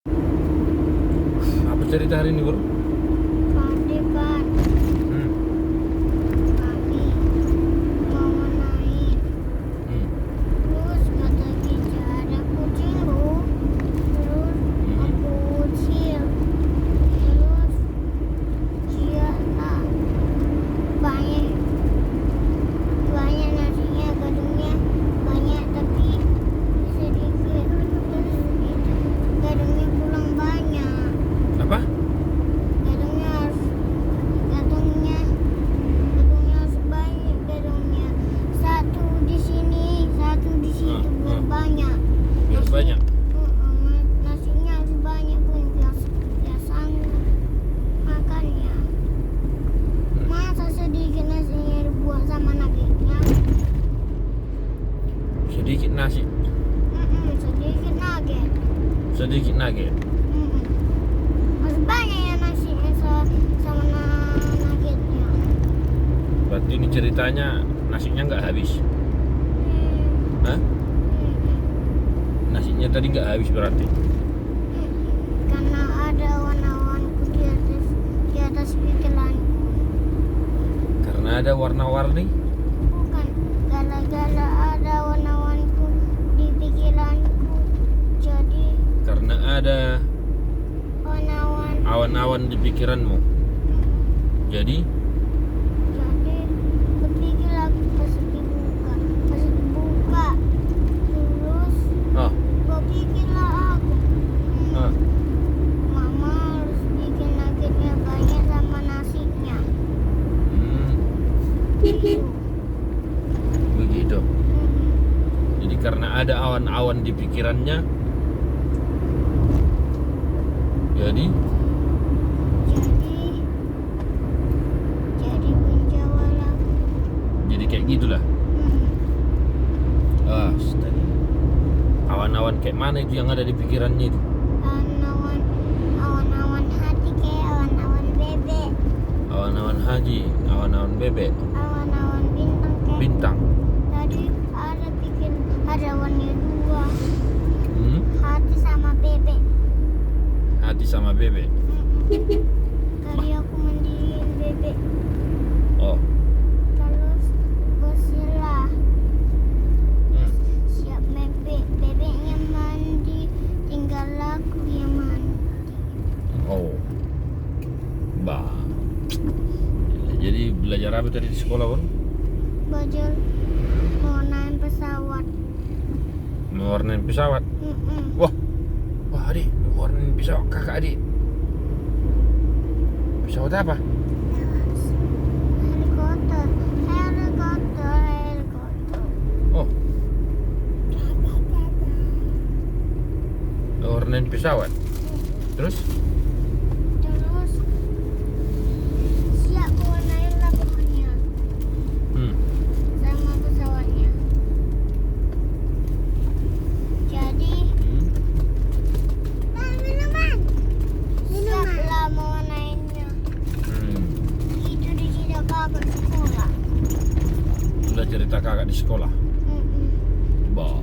Apa cerita hari ini, Bro? Tadi kan kami mau naik, terus kata Kija ada kucing loh, terus aku ucil, terus dia tak banyak nasinya, gadungnya banyak tapi sedikit, terus gadungnya pulang banyak. Apa? Gadungnya sebanyak, gadungnya satu di sini, satu di situ, biar banyak. Biar banyak. Nasinya harus banyak pun biar sanggup makannya. Masa sedikit nasinya dibuat sama nuggetnya? Sedikit nasi, Sedikit nugget. sedikit nugget. Harus banyak ya nasinya sama nuggetnya. Berarti ini ceritanya nasinya nggak habis. Hah? Nasinya tadi nggak habis berarti. Karena ada awan-awanku di atas pikiranku. Karena ada warna-warni. Bukan, gara-gara ada awan-awanku di pikiranku. Jadi Karena ada awan-awan. awan-awan di pikiranmu. Jadi Berpikir aku pas dibuka. Terus oh, berpikirlah aku. ah, Mama harus bikin nuggetnya banyak sama nasinya. Gitu. begitu. Jadi karena ada awan-awan di pikirannya, jadi Jadi penjual aku. jadi kayak gitulah. Astaga. Awan-awan kayak mana itu yang ada di pikirannya itu? Awan-awan hati kayak awan-awan bebek, Awan-awan haji, awan-awan bebek, awan-awan bintang kayak. bintang. Tadi ada warnanya dua, Hmm? hati sama bebek. Hati sama bebek. Tadi aku mandiin bebek, Oh, terus bersihlah. Siap bebeknya mandi, tinggal aku yang mandi. oh, bah. Jadi belajar apa tadi di sekolah, Bun? Belajar mau naik pesawat. Mewarnain pesawat. Wah, adik, mewarnain pesawat kakak adik. Pesawat apa? Helikopter. Oh, mewarnain pesawat. Terus? Terus siap warnain lah pokoknya sama pesawatnya. Jadi minuman. Siaplah mewarnainya. Itu di sini kakak sekolah. Sudah cerita kakak di sekolah. Bah.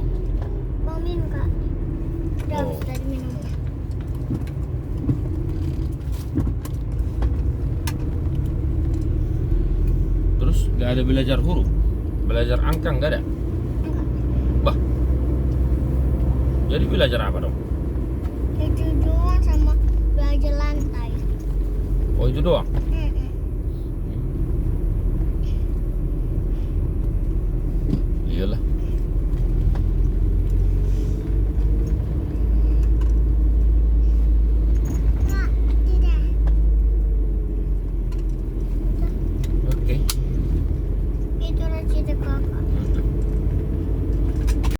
Mau minum kak? Udah Oh. tadi minumnya. Terus nggak ada belajar huruf, belajar angka nggak ada. Enggak. Bah. Jadi belajar apa dong? Itu doang sama belajar lantai. Oh itu doang.